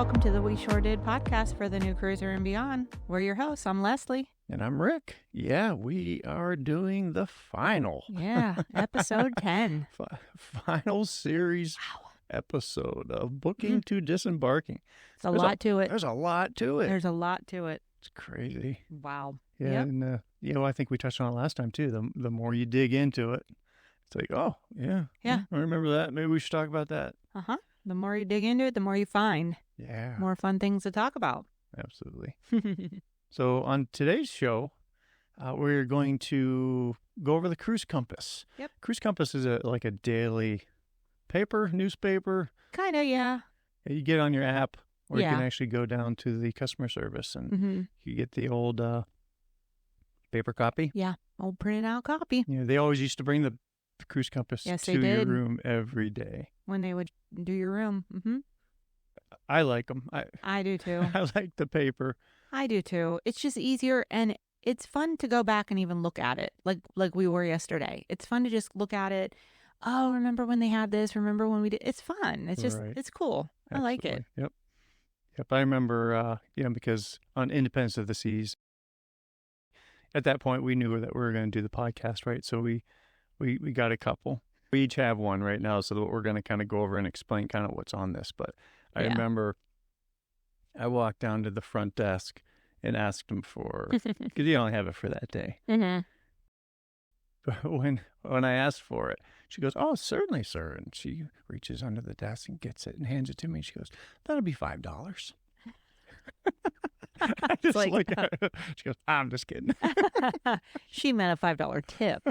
welcome to the weSHOREdid podcast for the new cruiser and beyond. We're your hosts. I'm Leslie. And I'm Rick. Yeah, we are doing the final. Yeah, episode 10. Final series episode of Booking to Disembarking. There's a lot to it. There's a lot to it. There's a lot to it. It's crazy. Wow. Yeah, Yep. and I think we touched on it last time too. The more you dig into it, it's like, oh, yeah. I remember that. Maybe we should talk about that. Uh-huh. The more you dig into it, the more you find. Yeah. More fun things to talk about. Absolutely. So on today's show, we're going to go over the Cruise Compass. Yep. Cruise Compass is like a daily newspaper. Kind of, yeah. You get on your app, or you Yeah. can actually go down to the customer service and you get the old paper copy. Yeah, old printed out copy. You know, they always used to bring the Cruise Compass Yes, to they your did. room every day. When they would do your room. I like them. I do too. I like the paper. I do too. It's just easier, and it's fun to go back and even look at it like we were yesterday. It's fun to just look at it. Oh, remember when they had this? Remember when we did? It's fun. It's just, Right. It's cool. I like it. Absolutely. Yep. I remember, because on Independence of the Seas, at that point we knew that we were going to do the podcast, right? So we got a couple. We each have one right now, so that we're going to kind of go over and explain kind of what's on this. But I remember I walked down to the front desk and asked them for, because you only have it for that day. But when I asked for it, she goes, "Oh, certainly, sir." And she reaches under the desk and gets it and hands it to me. She goes, "That'll be $5." I just like- look at her. She goes, "I'm just kidding." She meant a $5 tip.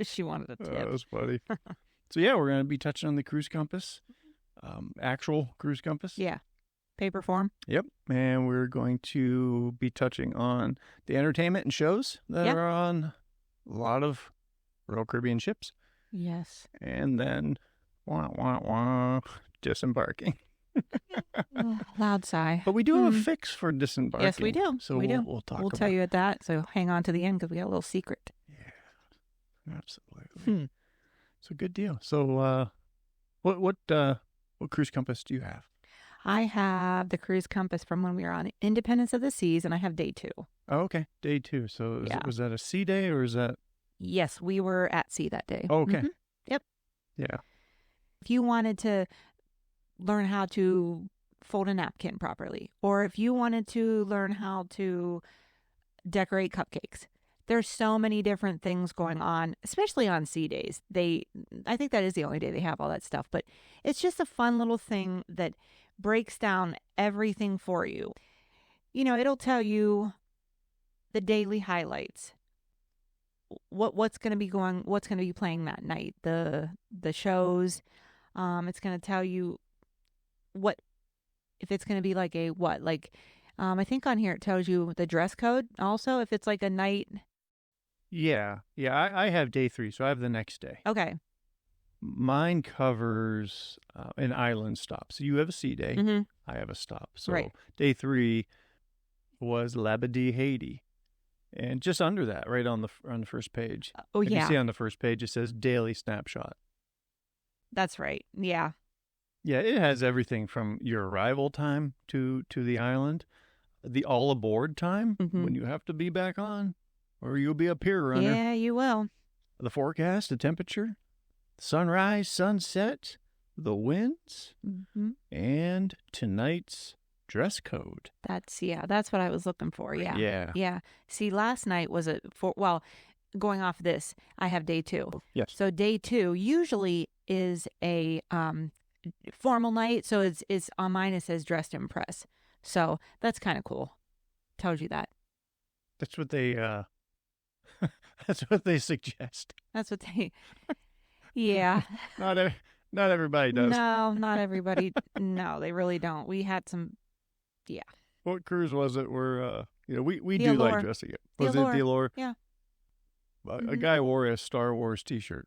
She wanted a Oh, tip. that was funny. So yeah, we're going to be touching on the Cruise Compass, actual Cruise Compass. Yeah. Paper form. Yep. And we're going to be touching on the entertainment and shows that are on a lot of Royal Caribbean ships. Yes. And then, disembarking. Oh, loud sigh. But we do have a fix for disembarking. Yes, we do. So we do. we'll talk We'll about tell you at that. So hang on to the end because we got a little secret. Yeah, absolutely. So good deal. So what Cruise Compass do you have? I have the Cruise Compass from when we were on Independence of the Seas, and I have day 2. Oh, okay. Day 2. So was that a sea day or is that? Yes, we were at sea that day. Oh, okay. Yep. Yeah. If you wanted to learn how to fold a napkin properly, or if you wanted to learn how to decorate cupcakes, there's so many different things going on, especially on sea days. I think that is the only day they have all that stuff, but it's just a fun little thing that breaks down everything for you. You know, it'll tell you the daily highlights. What's going to be playing that night, the shows. It's going to tell you what if it's going to be like I think on here it tells you the dress code also if it's like a night. Yeah. I have day 3, so I have the next day. Okay. Mine covers an island stop. So you have a sea day. I have a stop. So day 3 was Labadee, Haiti. And just under that, right on the first page. If you see on the first page, it says daily snapshot. That's right. Yeah. Yeah, it has everything from your arrival time to the island, the all aboard time when you have to be back on, or you'll be a pier runner. Yeah, you will. The forecast, the temperature, sunrise, sunset, the winds, and tonight's dress code. That's what I was looking for. Yeah. Yeah. See, last night was going off this, I have day 2. Yes. So day 2 usually is a formal night. So it's on mine, it says dress to impress. So that's kind of cool. Tells you that. That's what they that's what they suggest. That's what they Yeah. Not everybody does. No, not everybody. No, they really don't. We had some What cruise was it where we The do Allure. like dressing it? Was it the Allure? Yeah. A guy wore a Star Wars t-shirt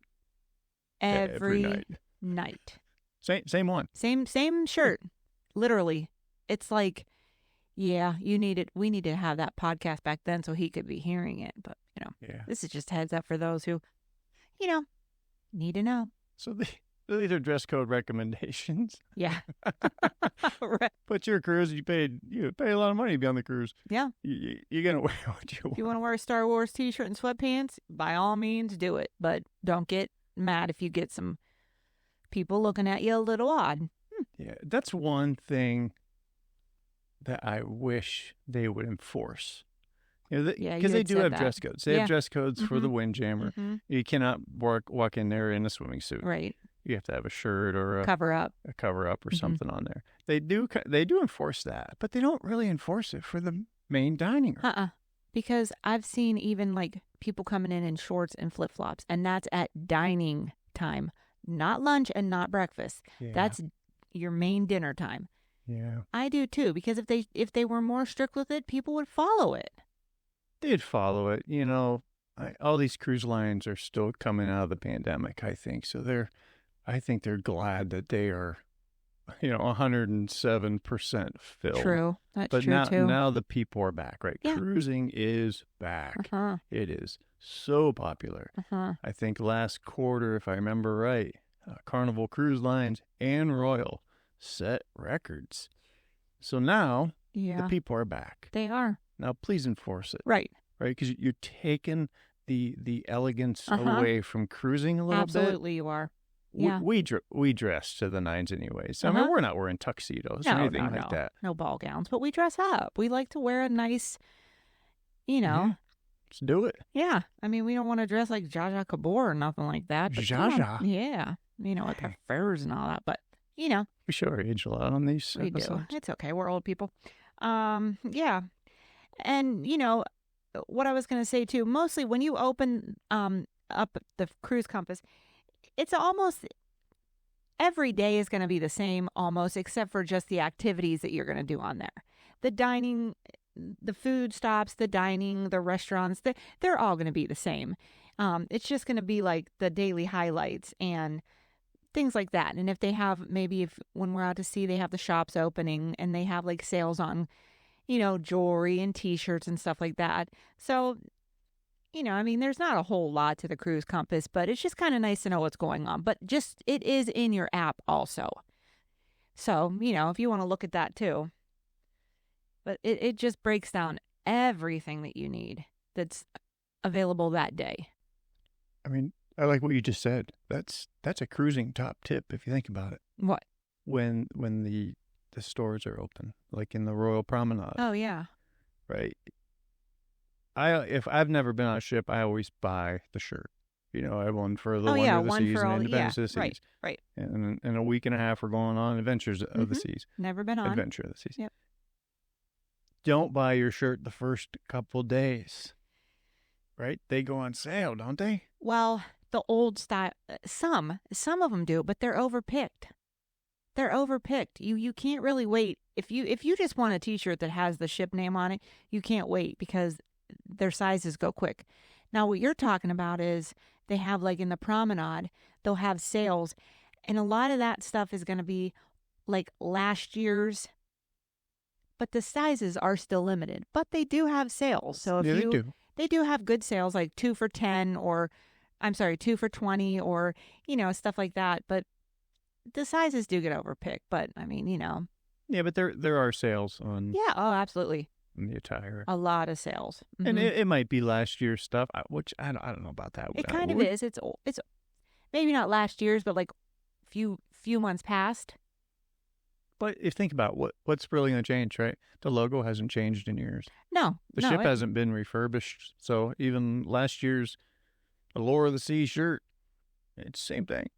Every night. Same one. Same shirt. Literally. It's like, we need to have that podcast back then so he could be hearing it. But, this is just a heads up for those who, need to know. So These are dress code recommendations. Yeah. Right. But your cruise, you pay a lot of money to be on the cruise. Yeah. You're gonna wear what you want. If you want to wear a Star Wars t-shirt and sweatpants, by all means do it. But don't get mad if you get some people looking at you a little odd. Yeah, that's one thing that I wish they would enforce. Because they do have dress codes. They have dress codes for the Windjammer. Mm-hmm. You cannot walk in there in a swimming suit. Right. You have to have a shirt or a cover up or something on there. They do enforce that, but they don't really enforce it for the main dining room. Because I've seen even like people coming in shorts and flip flops, and that's at dining time, not lunch and not breakfast. Yeah. That's your main dinner time. Yeah, I do too, because if they were more strict with it, people would follow it. They'd follow it. All these cruise lines are still coming out of the pandemic, I think. So I think they're glad that they are, 107% filled. True. That's true now, too. Now the people are back, right? Yeah. Cruising is back. It is so popular. I think last quarter, if I remember right, Carnival Cruise Lines and Royal set records. So now the people are back. They are. Now, please enforce it. Right. Right? Because you're taking the elegance away from cruising a little bit. Absolutely, you are. Yeah. We dress to the nines anyways. I mean, we're not wearing tuxedos or anything like that. No ball gowns, but we dress up. We like to wear a nice, Yeah. Let's do it. Yeah. I mean, we don't want to dress like Zsa Zsa Gabor or nothing like that. But Zsa? Yeah. With our furs and all that. But, We show our age a lot on these episodes. Do. It's okay. We're old people. Yeah. And, what I was going to say, too, mostly when you open up the cruise compass, it's almost every day is going to be the same almost, except for just the activities that you're going to do on there. The dining, the food stops, the dining, the restaurants, they're all going to be the same. It's just going to be like the daily highlights and things like that. And if they have, when we're out to sea, they have the shops opening and they have like sales on jewelry and t-shirts and stuff like that. So, there's not a whole lot to the cruise compass, but it's just kind of nice to know what's going on. But just, it is in your app also. So, if you want to look at that too. But it just breaks down everything that you need that's available that day. I mean, I like what you just said. That's a cruising top tip if you think about it. What? When the stores are open, like in the Royal Promenade. Oh, yeah. Right. If I've never been on a ship, I always buy the shirt. I have one for the Wonder of the Seas and Independence of the Seas. Right. And in a week and a half, we're going on Adventures of the Seas. Never been on. Adventure of the Seas. Yep. Don't buy your shirt the first couple days. Right? They go on sale, don't they? Well, the old style, some of them do, but they're overpicked. You can't really wait. If you just want a t-shirt that has the ship name on it, you can't wait because their sizes go quick. Now, what you're talking about is they have like in the promenade, they'll have sales, and a lot of that stuff is going to be like last year's, but the sizes are still limited, but they do have sales. So if they do have good sales, like 2 for 10 or 2 for 20 or, stuff like that. But the sizes do get overpicked, but I mean, Yeah, but there are sales on. Yeah, oh, absolutely. The attire. A lot of sales. Mm-hmm. And it might be last year's stuff, which I don't know about that. It kind of is. It's maybe not last year's, but like few months past. But if think about what's really going to change, right? The logo hasn't changed in years. No. The ship hasn't been refurbished. So even last year's Allure of the Sea shirt, it's the same thing.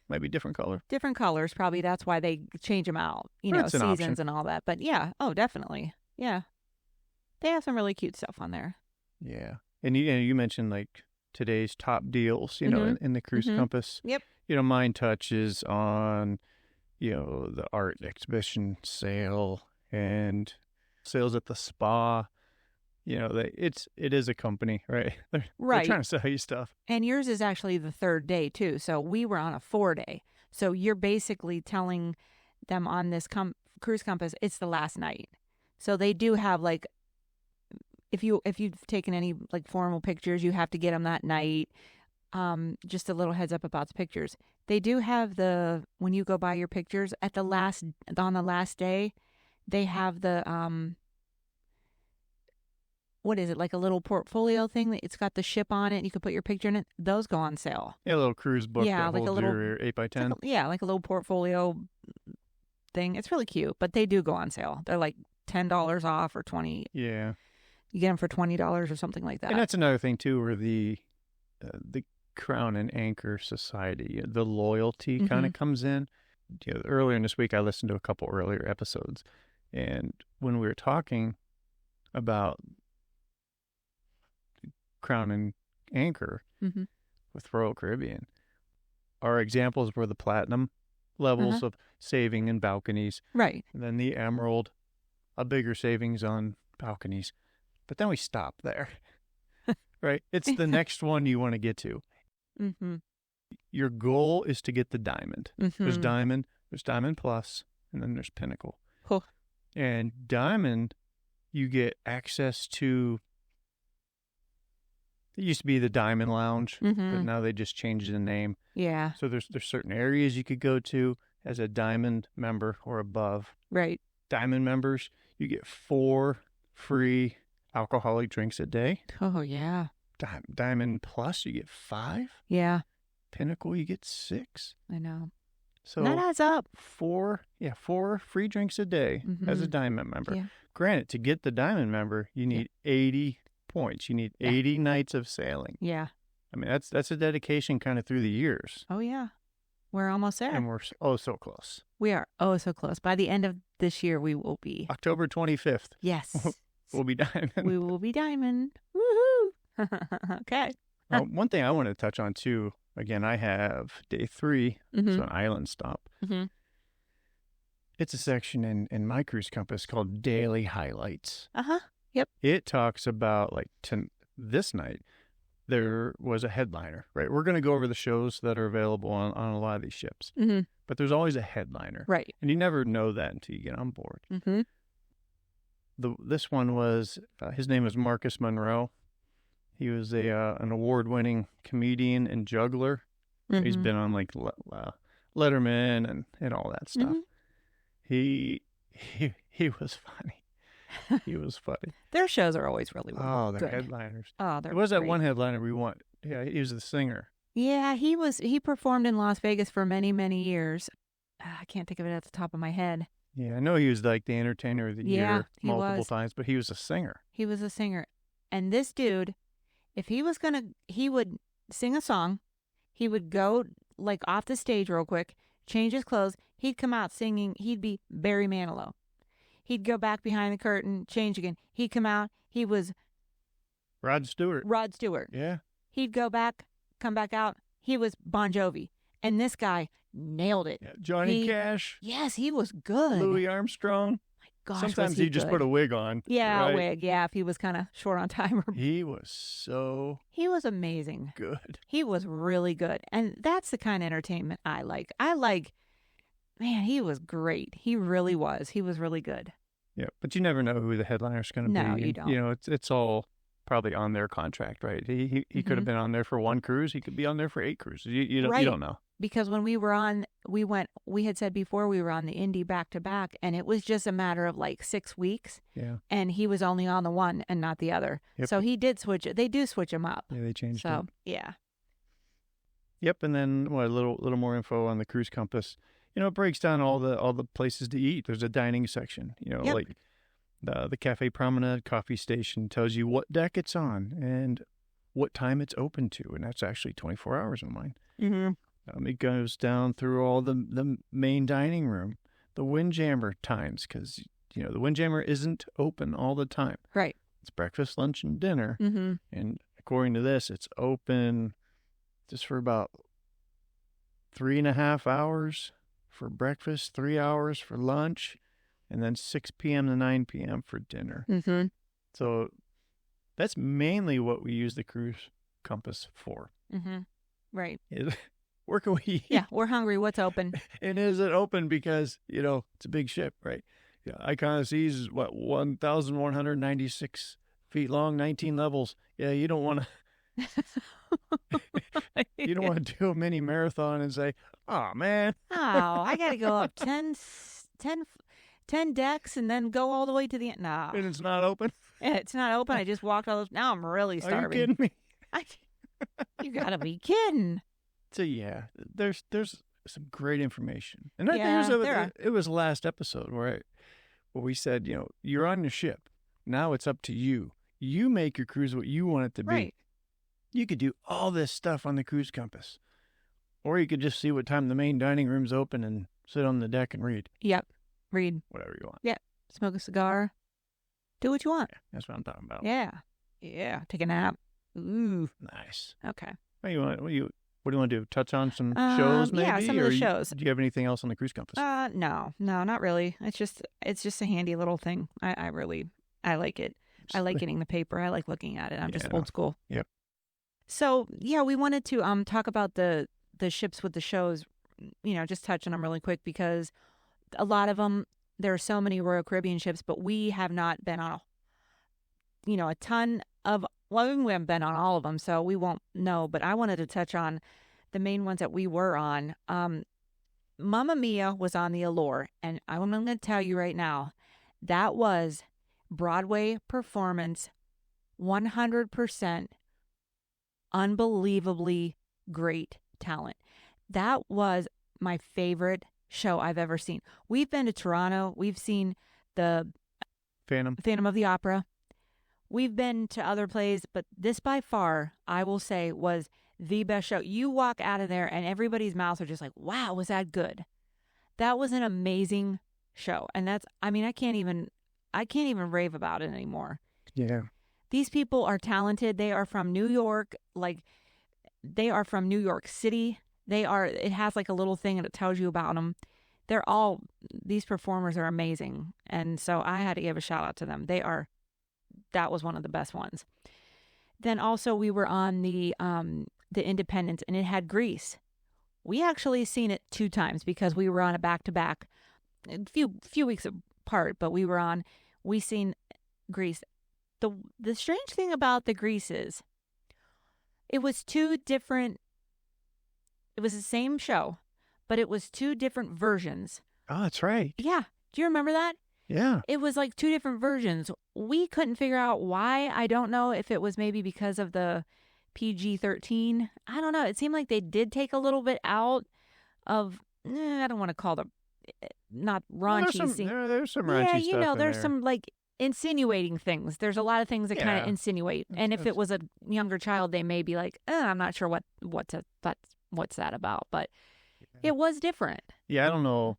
Might be different color. Different colors, probably. That's why they change them out, seasons option. And all that. But yeah, definitely. Yeah. They have some really cute stuff on there. Yeah. And you mentioned like today's top deals, in the cruise compass. Yep. Mine touches on, the art exhibition sale and sales at the spa. It is a company, right? They're trying to sell you stuff. And yours is actually the third day too. So we were on a 4-day. So you're basically telling them on this cruise compass, it's the last night. So they do have like, if you've taken any like formal pictures, you have to get them that night. just a little heads up about the pictures. They do have when you go buy your pictures on the last day, they have what is it, like a little portfolio thing that it's got the ship on it and you can put your picture in it. Those go on sale. Yeah, a little cruise book Yeah, that like a holds little your 8x10. like a little portfolio thing. It's really cute, but they do go on sale. They're like $10 off or 20. Yeah. You get them for $20 or something like that. And that's another thing too, where the Crown and Anchor Society, the loyalty kind of comes in. Earlier in this week, I listened to a couple earlier episodes, and when we were talking about Crown and Anchor with Royal Caribbean, our examples were the platinum levels of saving in balconies, right? And then the emerald, a bigger savings on balconies. But then we stop there, right? It's the next one you want to get to. Your goal is to get the diamond. There's diamond plus, and then there's pinnacle. Cool. And diamond, you get access to. It used to be the Diamond Lounge, but now they just changed the name. Yeah. So there's certain areas you could go to as a diamond member or above. Right. Diamond members, you get 4 free alcoholic drinks a day. Oh, yeah. Diamond Plus, you get 5. Yeah. Pinnacle, you get 6. I know. So that adds up. 4 free drinks a day as a diamond member. Yeah. Granted, to get the diamond member, you need 80 points. You need 80 nights of sailing. Yeah. I mean, that's a dedication kind of through the years. Oh, yeah. We're almost there. And we're so close. We are so close. By the end of this year, we will be. October 25th. Yes. We'll be diamond. We will be diamond. Woohoo. Okay. One thing I want to touch on, too, again, I have day 3, so an island stop. It's a section in my cruise compass called Daily Highlights. Yep. It talks about, like, this night, there was a headliner, right? We're going to go over the shows that are available on a lot of these ships. But there's always a headliner. Right. And you never know that until you get on board. This one was, his name was Marcus Monroe. He was an award-winning comedian and juggler. So he's been on, like, Letterman and all that stuff. He was funny. He was funny. Their shows are always really good. Oh, they're headliners. Oh, they're There was that great. one headliner we want. Yeah, he was the singer. Yeah, he performed in Las Vegas for many, many years. I can't think of it at the top of my head. Yeah, I know he was like the entertainer of the year multiple times, but he was a singer. He was a singer. And this dude, if he was he would sing a song, he would go like off the stage real quick, change his clothes, he'd come out singing, he'd be Barry Manilow. He'd go back behind the curtain, change again. He'd come out, he was Rod Stewart. Yeah. He'd go back, come back out, he was Bon Jovi. And this guy nailed it. Yeah, Johnny Cash. Yes, he was good. Louis Armstrong. My gosh, sometimes was he just good. put a wig on. Yeah, right? a wig. Yeah, if he was kind of short on time. He was He was amazing. Good. He was really good. And that's the kind of entertainment I like. Man, he was great. He really was. He was really good. Yeah, but you never know who the headliner's going to be. No, you don't. You know, it's all probably on their contract, right? He could have been on there for 1 cruise. He could be on there for 8 cruises. You don't know. Because when we were on, we had said before we were on the Indy back to back, and it was just a matter of like 6 weeks. Yeah. And he was only on the one and not the other. Yep. So he did switch it. They do switch him up. Yeah, they changed it. So, yeah. Yep, and then a little more info on the cruise compass. You know, it breaks down all the places to eat. There's a dining section. You know, like the Cafe Promenade coffee station tells you what deck it's on and what time it's open to, and that's actually 24 hours on mine. It goes down through all the main dining room, the Windjammer times, because you know the Windjammer isn't open all the time. Right. It's breakfast, lunch, and dinner, and according to this, it's open just for about 3.5 hours for breakfast, 3 hours for lunch, and then 6 p.m. to 9 p.m. for dinner. So that's mainly what we use the cruise compass for. Right. Where can we eat? Yeah, we're hungry. What's open? And is it open because, you know, it's a big ship, right? Yeah, Icon of Seas is, 1,196 feet long, 19 levels. Yeah, you don't want You don't want to do a mini marathon and say, oh, man. Oh, I got to go up 10 decks and then go all the way to the end. No. And it's not open? It's not open. I just walked all those. Now I'm really starving. Are you kidding me? You got to be kidding. So, yeah, there's some great information. And it was last episode where we said, you're on the ship. Now it's up to you. You make your cruise what you want it to be. Right. You could do all this stuff on the cruise compass. Or you could just see what time the main dining room's open and sit on the deck and read. Yep. Read. Whatever you want. Yep. Smoke a cigar. Do what you want. Yeah, that's what I'm talking about. Yeah. Yeah. Take a nap. Ooh. Nice. Okay. What do you want to do? Touch on some shows, maybe? Yeah, some of the shows. Do you have anything else on the cruise compass? No, not really. It's just a handy little thing. I like it. I like getting the paper. I like looking at it. I'm just old school. Yep. So yeah, we wanted to talk about the ships with the shows. Just touch on them really quick because a lot of them. There are so many Royal Caribbean ships, but we have not been on a ton of. Well, we haven't been on all of them, so we won't know. But I wanted to touch on the main ones that we were on. Mamma Mia was on the Allure, and I'm going to tell you right now, that was Broadway performance, 100%, unbelievably great talent. That was my favorite show I've ever seen. We've been to Toronto. We've seen the Phantom of the Opera. We've been to other plays, but this by far, I will say, was the best show. You walk out of there and everybody's mouths are just like, wow, was that good? That was an amazing show. And I can't even rave about it anymore. Yeah. These people are talented. They are from New York. They are from New York City. It has like a little thing and it tells you about them. These performers are amazing. And so I had to give a shout out to them. That was one of the best ones. Then also we were on the Independence, and it had Grease. We actually seen it 2 times because we were on a back-to-back, a few weeks apart, but we seen Grease. The strange thing about the Grease is it was 2 different, it was the same show, but it was 2 different versions. Oh, that's right. Yeah. Do you remember that? Yeah. It was like 2 different versions. We couldn't figure out why. I don't know if it was maybe because of the PG-13. I don't know. It seemed like they did take a little bit out of, I don't want to call them, not raunchy. There's some raunchy stuff in there's there. some like insinuating things. There's a lot of things that kind of insinuate. And if it was a younger child, they may be like, I'm not sure what's that about. But it was different. Yeah, I don't know.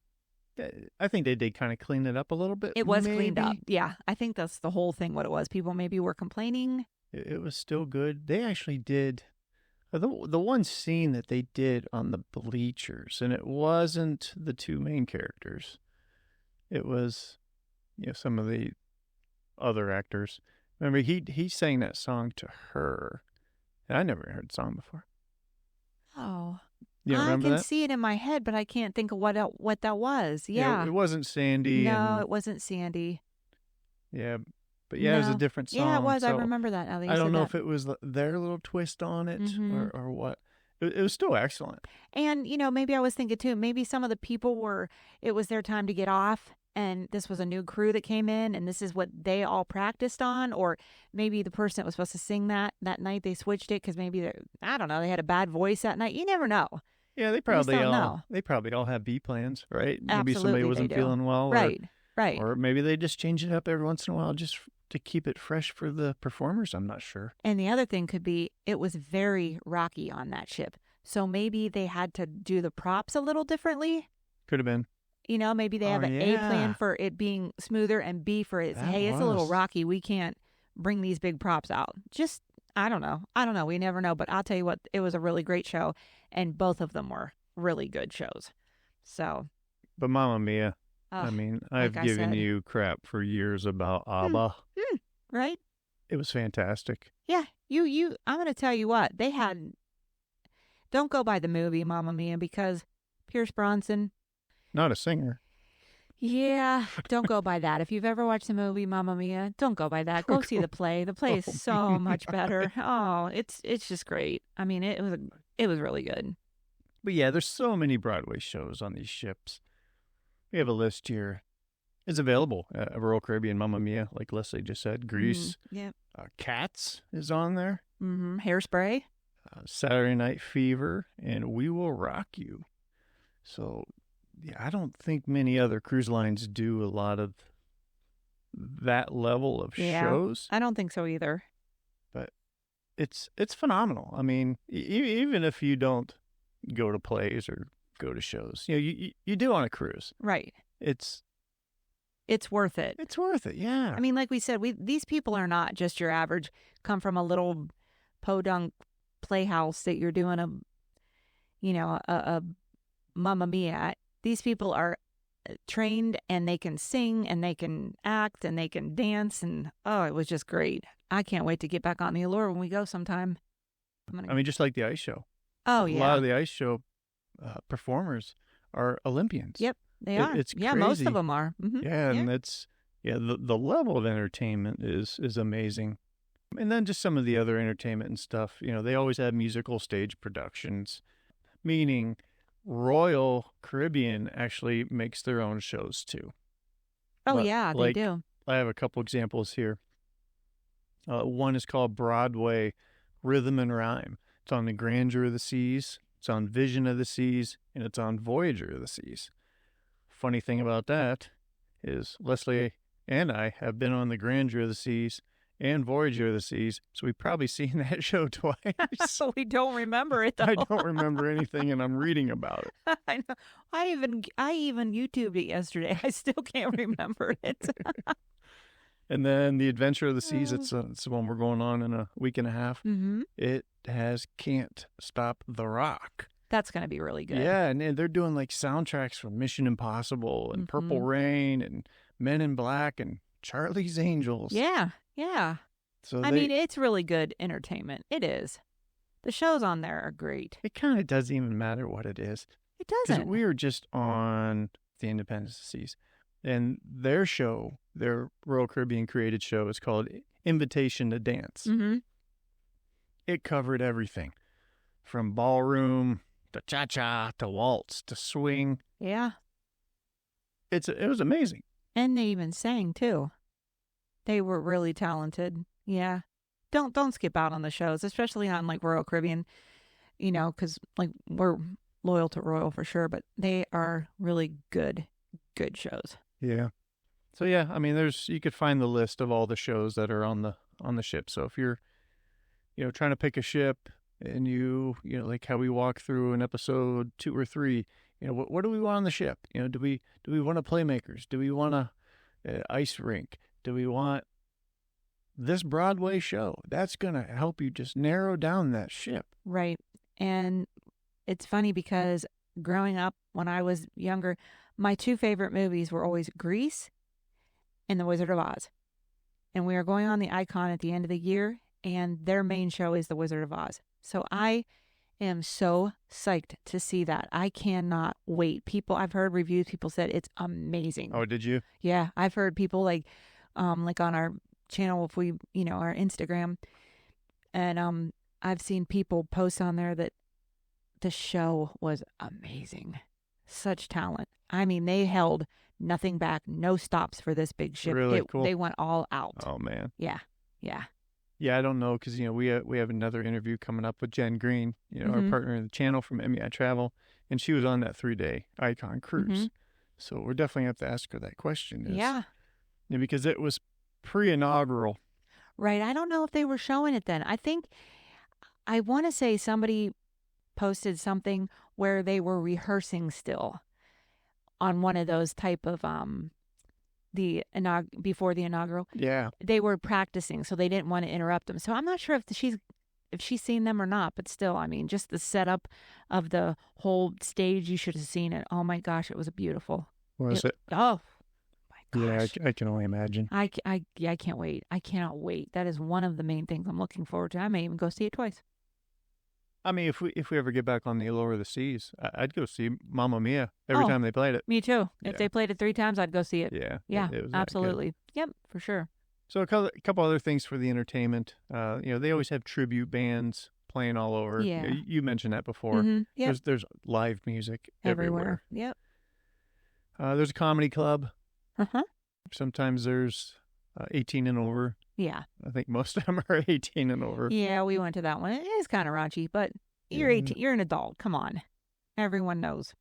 I think they did kind of clean it up a little bit. It was cleaned up. Yeah, I think that's the whole thing, what it was. People maybe were complaining. It was still good. They actually did the one scene that they did on the bleachers, and it wasn't the 2 main characters. It was some of the other actors. Remember, he sang that song to her, and I never heard the song before. Oh. You remember that? I can see it in my head, but I can't think of what that was. Yeah. It wasn't Sandy. No, it wasn't Sandy. Yeah. But it was a different song. Yeah, it was. So I remember that. I don't know if it was their little twist on it or what. It was still excellent. And, maybe I was thinking too, maybe some of the people it was their time to get off. And this was a new crew that came in, and this is what they all practiced on. Or maybe the person that was supposed to sing that night, they switched it because maybe I don't know, they had a bad voice that night. You never know. Yeah, they probably all have B plans, right? Maybe somebody wasn't feeling well, right? Or maybe they just change it up every once in a while just to keep it fresh for the performers. I'm not sure. And the other thing could be it was very rocky on that ship, so maybe they had to do the props a little differently. Could have been. Maybe they have an A plan for it being smoother and B for it's a little rocky. We can't bring these big props out. Just, I don't know. We never know. But I'll tell you what, it was a really great show. And both of them were really good shows. So. But Mamma Mia, I've given you crap for years about ABBA. Right? It was fantastic. Yeah. I'm going to tell you what, don't go by the movie Mamma Mia because Pierce Bronson. Not a singer. Yeah, don't go by that. If you've ever watched the movie Mamma Mia, don't go by that. Go see the play. The play is so much better. Oh, it's just great. I mean, it was really good. But yeah, there's so many Broadway shows on these ships. We have a list here. It's available at Royal Caribbean, Mamma Mia, like Leslie just said. Grease. Yep. Cats is on there. Hairspray. Saturday Night Fever, and We Will Rock You. So, yeah, I don't think many other cruise lines do a lot of that level of shows. I don't think so either. But it's phenomenal. I mean, even if you don't go to plays or go to shows, you do on a cruise. Right. It's worth it. It's worth it, yeah. I mean, like we said, these people are not just your average, come from a little podunk playhouse that you're doing a Mamma Mia at. These people are trained, and they can sing, and they can act, and they can dance, and it was just great. I can't wait to get back on the Allure when we go sometime. I mean, just like the ice show. Oh, yeah. A lot of the ice show performers are Olympians. Yep, they are. It's yeah, crazy. Most of them are. Mm-hmm. Yeah, and the level of entertainment is amazing. And then just some of the other entertainment and stuff. They always have musical stage productions, meaning Royal Caribbean actually makes their own shows too. Oh, yeah, they do. I have a couple examples here. One is called Broadway Rhythm and Rhyme. It's on the Grandeur of the Seas, it's on Vision of the Seas, and it's on Voyager of the Seas. Funny thing about that is Leslie and I have been on the Grandeur of the Seas and Voyager of the Seas, so we've probably seen that show twice. So we don't remember it, though. I don't remember anything, and I'm reading about it. I know. I even YouTubed it yesterday. I still can't remember it. And then the Adventure of the Seas, it's the one we're going on in a week and a half. Mm-hmm. It has Can't Stop the Rock. That's going to be really good. Yeah, and they're doing like soundtracks from Mission Impossible and Purple Rain and Men in Black and Charlie's Angels. Yeah. So I mean, it's really good entertainment. It is. The shows on there are great. It kind of doesn't even matter what it is. It doesn't. Because we were just on the Independence Seas, and their show, their Royal Caribbean created show, is called Invitation to Dance. Mm-hmm. It covered everything from ballroom to cha-cha to waltz to swing. Yeah. It was amazing. And they even sang, too. They were really talented. Yeah. Don't skip out on the shows, especially on like Royal Caribbean, because like we're loyal to Royal for sure, but they are really good shows. Yeah. So yeah, I mean, you could find the list of all the shows that are on the ship. So if you're, trying to pick a ship, and like how we walk through in episode 2 or 3, what do we want on the ship? Do we want a playmakers? Do we want a ice rink? Do we want this Broadway show? That's going to help you just narrow down that ship. Right. And it's funny because growing up when I was younger, my 2 favorite movies were always Grease and The Wizard of Oz. And we are going on the Icon at the end of the year, and their main show is The Wizard of Oz. So I am so psyched to see that. I cannot wait. I've heard reviews, people said it's amazing. Oh, did you? Yeah. I've heard people like on our channel, if we, our Instagram, and I've seen people post on there that the show was amazing. Such talent. I mean, they held nothing back, no stops for this big ship. Really cool. They went all out. Oh, man. Yeah. Yeah, I don't know, because, we have another interview coming up with Jenn Greene, our partner in the channel from MEI Travel, and she was on that 3-day Icon cruise. Mm-hmm. So we're definitely have to ask her that question. Yeah, because it was pre-inaugural. Right. I don't know if they were showing it then. I want to say somebody posted something where they were rehearsing still on one of those type of before the inaugural. Yeah. They were practicing, so they didn't want to interrupt them. So I'm not sure if she's seen them or not, but still, I mean, just the setup of the whole stage, you should have seen it. Oh my gosh, it was beautiful. Was it? Oh my gosh. Yeah, I can only imagine. I can't wait. I cannot wait. That is one of the main things I'm looking forward to. I may even go see it twice. I mean, if we ever get back on the Allure of the Seas, I'd go see Mamma Mia every Oh, time they played it. Me too. Yeah. If they played it 3 times, I'd go see it. Yeah. Yeah, it was that good. absolutely. Yep, for sure. So a couple other things for the entertainment. They always have tribute bands playing all over. Yeah. You mentioned that before. Mm-hmm. Yep. There's live music everywhere. Yep. There's a comedy club. Uh-huh. Sometimes there's 18 and over. Yeah. I think most of them are 18 and over. Yeah, we went to that one. It is kind of raunchy, but you're 18. You're an adult. Come on. Everyone knows.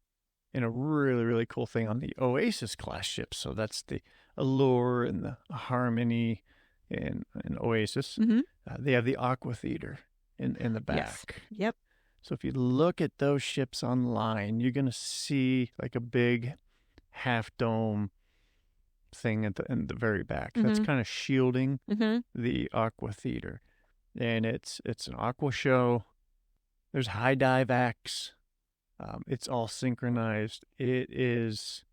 And a really, really cool thing on the Oasis class ships. So that's the Allure and the Harmony and Oasis. Mm-hmm. They have the Aqua Theater in the back. Yes. Yep. So if you look at those ships online, you're going to see like a big half dome thing in the very back. Mm-hmm. That's kind of shielding Mm-hmm. the Aqua Theater. And it's an aqua show. There's high dive acts. It's all synchronized. It is.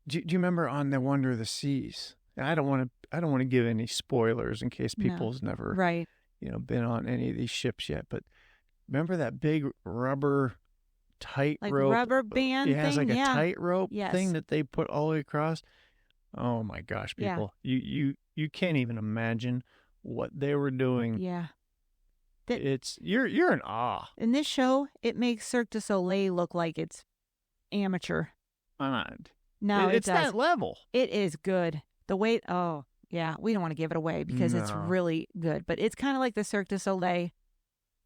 Do you remember on the Wonder of the Seas? I don't want to give any spoilers in case people's never Right. been on any of these ships yet. But remember that big rubber tightrope, Like rubber band It has thing? like a Yeah. tightrope Yes. thing that they put all the way across. Oh my gosh, people! You can't even imagine what they were doing. Yeah. You're in awe. In this show, it makes Cirque du Soleil look like it's amateur. No, It's it does. that level. It is good. The way, oh, yeah, we don't want to give it away because it's No. really good. But it's kind of like the Cirque du Soleil,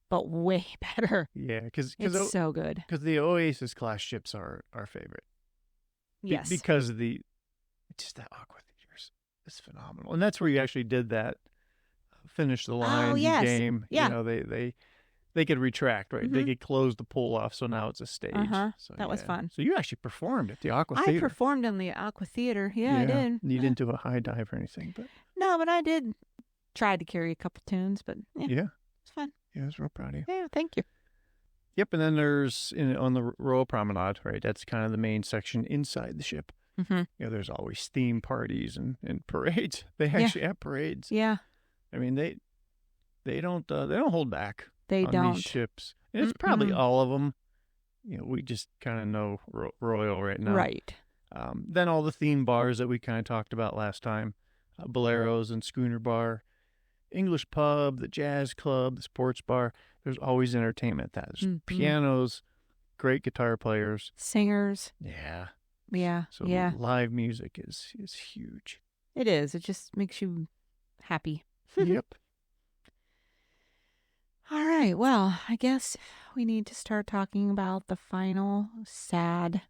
but way better. Yeah, because It's so good. the Oasis class ships are our favorite. Yes. Because of just that aqua theaters. It's phenomenal, and that's where you actually did that finish the line yes. game. Yeah. They could retract, right? They Mhm. could close the pool off, so now it's a stage. Uh-huh. So, That was fun. So you actually performed at the Aqua I Theater. performed in the Aqua Theater. Yeah, I did. You didn't do a high dive or anything, but No, but I did. Tried to carry a couple tunes, but yeah, it's fun. I was real proud of you. Yeah, thank you. Yep, and then there's on the Royal Promenade, right? That's kind of the main section inside the ship. Mm-hmm. There's always theme parties and parades. They actually have parades. Yeah, I mean, they don't hold back. they on don't. these ships. And it's probably all of them. We just kind of know Royal right now. Right. Then all the theme bars that we kind of talked about last time, Boleros and Schooner Bar, English Pub, the Jazz Club, the Sports Bar. There's always entertainment at that. There's pianos, great guitar players. Singers. Yeah. Yeah. So yeah. live music is huge. It is. It just makes you happy. Yep. All right. Well, I guess we need to start talking about the final sad.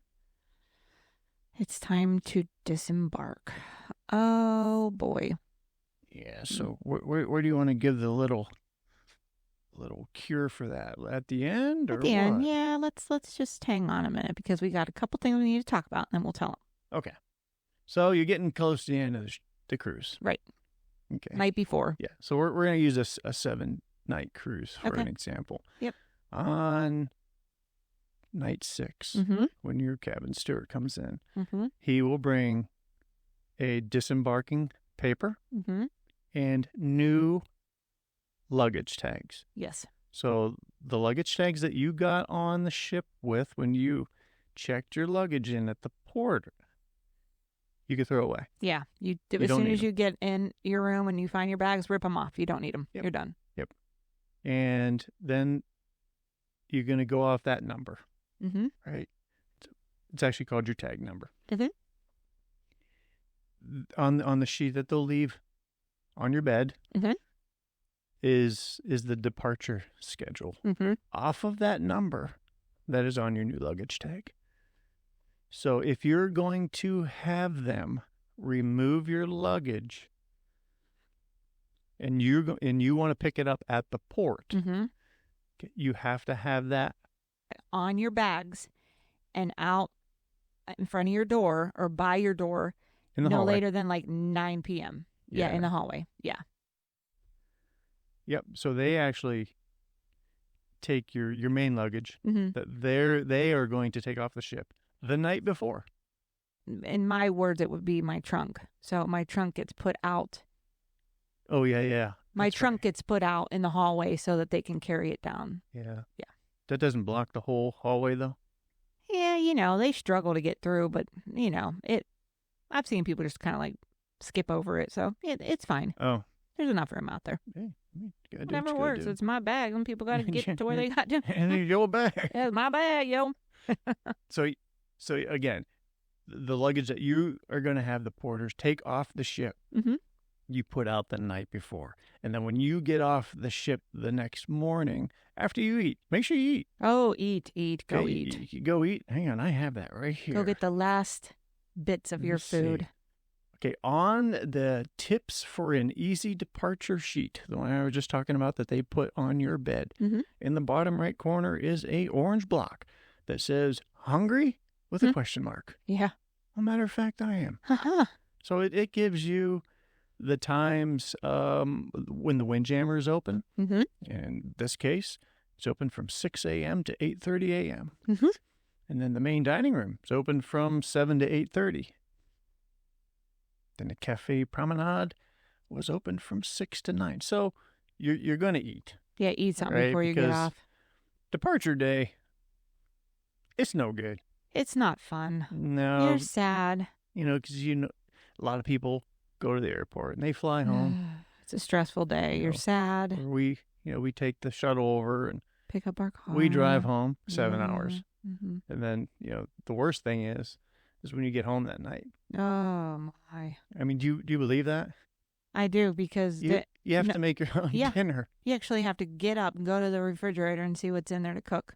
It's time to disembark. Oh boy. Yeah. So where do you want to give the little cure for that? At the end or At the end, what? yeah. Let's just hang on a minute because we got a couple things we need to talk about, and then we'll tell them. Okay. So you're getting close to the end of the cruise. Right. Okay. Night before. Yeah. So we're going to use a 7-night cruise for an example. Yep. On night 6, Mm-hmm. when your cabin steward comes in, Mm-hmm. he will bring a disembarking paper Mm-hmm. and new luggage tags. Yes. So the luggage tags that you got on the ship with when you checked your luggage in at the port, you could throw away. Yeah. You You as don't soon need as you get in your room and you find your bags, rip them off. You don't need them. Yep. You're done. Yep. And then you're going to go off that number, Mm-hmm. right? It's actually called your tag number. Mm-hmm. On the sheet that they'll leave on your bed Mm-hmm. is the departure schedule. Mm-hmm. Off of that number that is on your new luggage tag. So if you're going to have them remove your luggage and you want to pick it up at the port, Mm-hmm. you have to have that On your bags and out in front of your door or by your door in the no hallway. later than like 9 p.m. Yeah, in the hallway. Yeah. Yep. So they actually take your main luggage Mm-hmm. that they are going to take off the ship the night before. In my words, it would be my trunk. So my trunk gets put out. Oh yeah. My trunk gets put out in the hallway so that they can carry it down. Yeah. Yeah. That doesn't block the whole hallway, though? Yeah, they struggle to get through, but, I've seen people just kind of like skip over it, so it's fine. Oh. There's enough room out there. Hey, whatever works. It's my bag, and people got to get to where they got to. And it's your bag. It's my bag, yo. So again, the luggage that you are going to have the porters take off the ship, you put out the night before. And then when you get off the ship the next morning, after you eat, make sure you eat. Oh, eat. Go okay, eat. You go eat. Hang on, I have that right here. Go get the last bits of your food. Okay, on the tips for an easy departure sheet, the one I was just talking about that they put on your bed, in the bottom right corner is a orange block that says hungry with a question mark. Yeah. As a matter of fact, I am. So it gives you the times when the Windjammer is open. In this case, it's open from 6 a.m. to 8:30 a.m. And then the main dining room is open from 7 to 8:30. Then the Cafe Promenade was open from 6 to 9. So you're going to eat. Yeah, eat something right? before you get off. Departure day, it's no good. It's not fun. No. You're sad. Because a lot of people go to the airport and they fly home. It's a stressful day. You're sad. Or we take the shuttle over and pick up our car. We drive home 7 hours. And then, the worst thing is when you get home that night. Oh, my. I mean, do you believe that? I do, because you have to make your own dinner. You actually have to get up and go to the refrigerator and see what's in there to cook.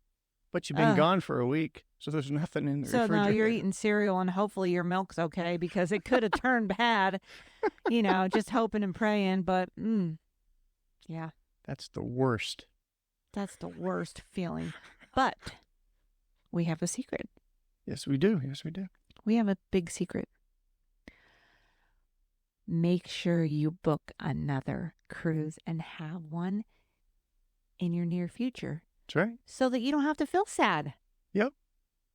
But you've been gone for a week, so there's nothing in the refrigerator. So now you're eating cereal, and hopefully your milk's okay, because it could have turned bad, just hoping and praying. But, yeah. That's the worst. That's the worst feeling. But we have a secret. Yes, we do. Yes, we do. We have a big secret. Make sure you book another cruise and have one in your near future. That's right. So that you don't have to feel sad. Yep.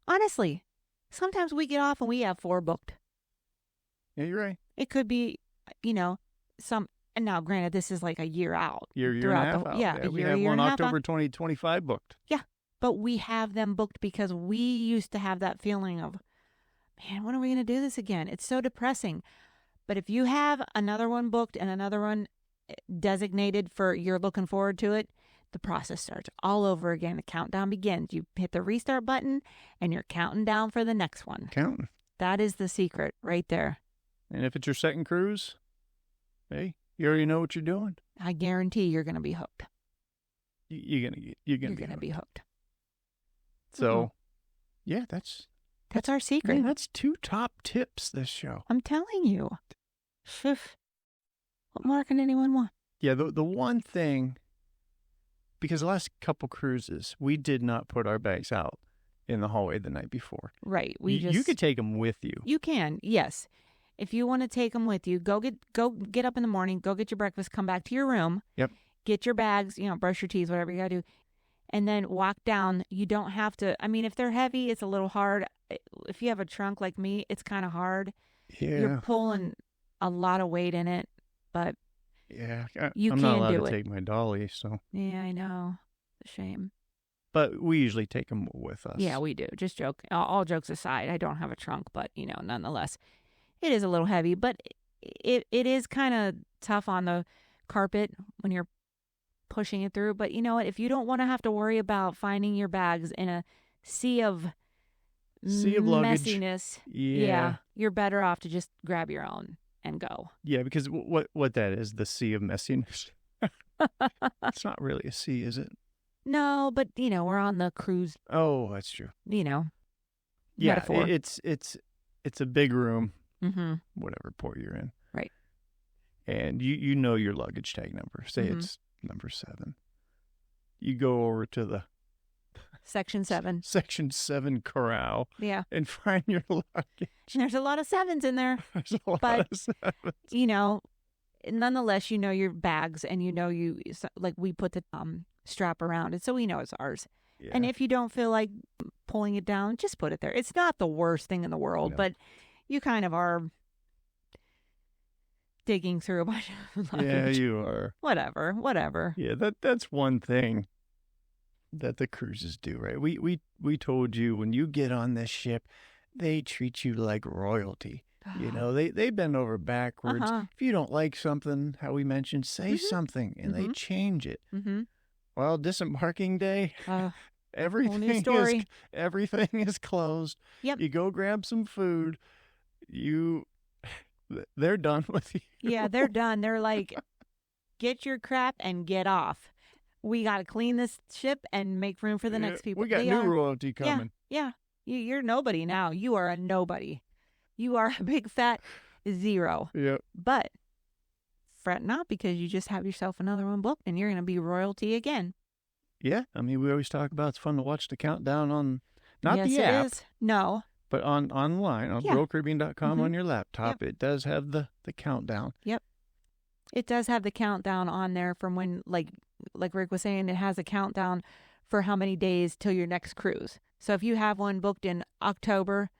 Honestly, sometimes we get off and we have 4 booked. Yeah, you're right. It could be, and now granted, this is like a year out. Year and a half out. Yeah, we have one October 2025 booked. Yeah, but we have them booked because we used to have that feeling of, man, when are we going to do this again? It's so depressing. But if you have another one booked and another one designated for you're looking forward to it, the process starts all over again. The countdown begins. You hit the restart button and you're counting down for the next one. Counting. That is the secret right there. And if it's your second cruise, hey, you already know what you're doing. I guarantee you're going to be hooked. You're gonna be hooked. So, yeah, that's our secret. Man, that's 2 top tips this show. I'm telling you. What more can anyone want? Yeah, the one thing, because the last couple cruises, we did not put our bags out in the hallway the night before. Right. You could take them with you. You can, yes. If you want to take them with you, go get up in the morning, go get your breakfast, come back to your room. Yep. Get your bags, brush your teeth, whatever you got to do. And then walk down. You don't have to, if they're heavy, it's a little hard. If you have a trunk like me, it's kind of hard. Yeah. You're pulling a lot of weight in it, but yeah, you I'm can not allowed do to it. take my dolly, so. Yeah, I know. It's a shame. But we usually take them with us. Yeah, we do. Just joke. All jokes aside, I don't have a trunk, but, nonetheless, it is a little heavy. But it is kind of tough on the carpet when you're pushing it through. But you know what? If you don't want to have to worry about finding your bags in a sea of luggage. messiness, Yeah. you're better off to just grab your own and go. Yeah, because what that is, the sea of messiness. It's not really a sea, is it? No, but we're on the cruise. Oh, that's true. Yeah, metaphor. It's a big room, whatever port you're in, right? And you know your luggage tag number. Say it's number 7. You go over to the Section 7 corral. Yeah. And find your luggage. And there's a lot of 7s in there. There's a lot of 7s. Nonetheless, your bags and we put the strap around it so we know it's ours. Yeah. And if you don't feel like pulling it down, just put it there. It's not the worst thing in the world, but you kind of are digging through a bunch of luggage. Yeah, you are. Whatever. Yeah, that's one thing that the cruises do, right? We told you when you get on this ship, they treat you like royalty. You know, they bend over backwards. If you don't like something, how we mentioned, say something, and they change it. Well, disembarking day, everything is closed. Yep. You go grab some food. They're done with you. Yeah, they're done. They're like, get your crap and get off. We got to clean this ship and make room for the next people. We got new royalty coming. Yeah. You're nobody now. You are a nobody. You are a big fat zero. Yep. But fret not, because you just have yourself another one booked and you're going to be royalty again. Yeah. I mean, we always talk about it's fun to watch the countdown on, not the app. It is. No. But online, on RoyalCaribbean.com on your laptop, Yep. It does have the countdown. Yep. It does have the countdown on there from when, like Rick was saying, it has a countdown for how many days till your next cruise. So if you have one booked in October,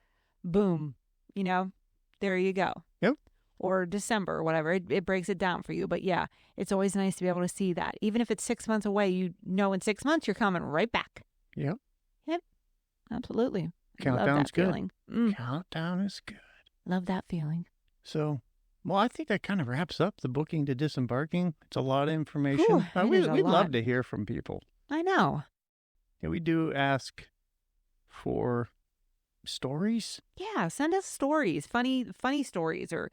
boom, there you go. Yep. Or December or whatever. It breaks it down for you. But yeah, it's always nice to be able to see that. Even if it's 6 months away, in 6 months you're coming right back. Yep. Yep. Absolutely. Countdown's good. Feeling. Countdown is good. Love that feeling. So, well, I think that kind of wraps up the booking to disembarking. It's a lot of information. Whew, We'd love to hear from people. I know. Yeah, we do ask for stories. Yeah, send us stories, funny stories or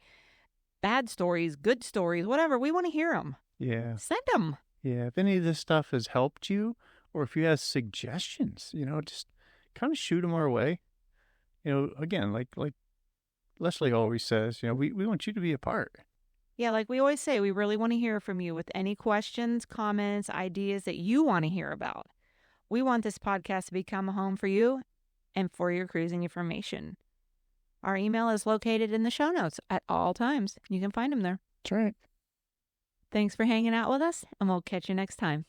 bad stories, good stories, whatever. We want to hear them. Yeah. Send them. Yeah, if any of this stuff has helped you, or if you have suggestions, just kind of shoot them our way. Again, like Leslie always says, we want you to be a part. Yeah, like we always say, we really want to hear from you with any questions, comments, ideas that you want to hear about. We want this podcast to become a home for you and for your cruising information. Our email is located in the show notes at all times. You can find them there. That's right. Thanks for hanging out with us, and we'll catch you next time.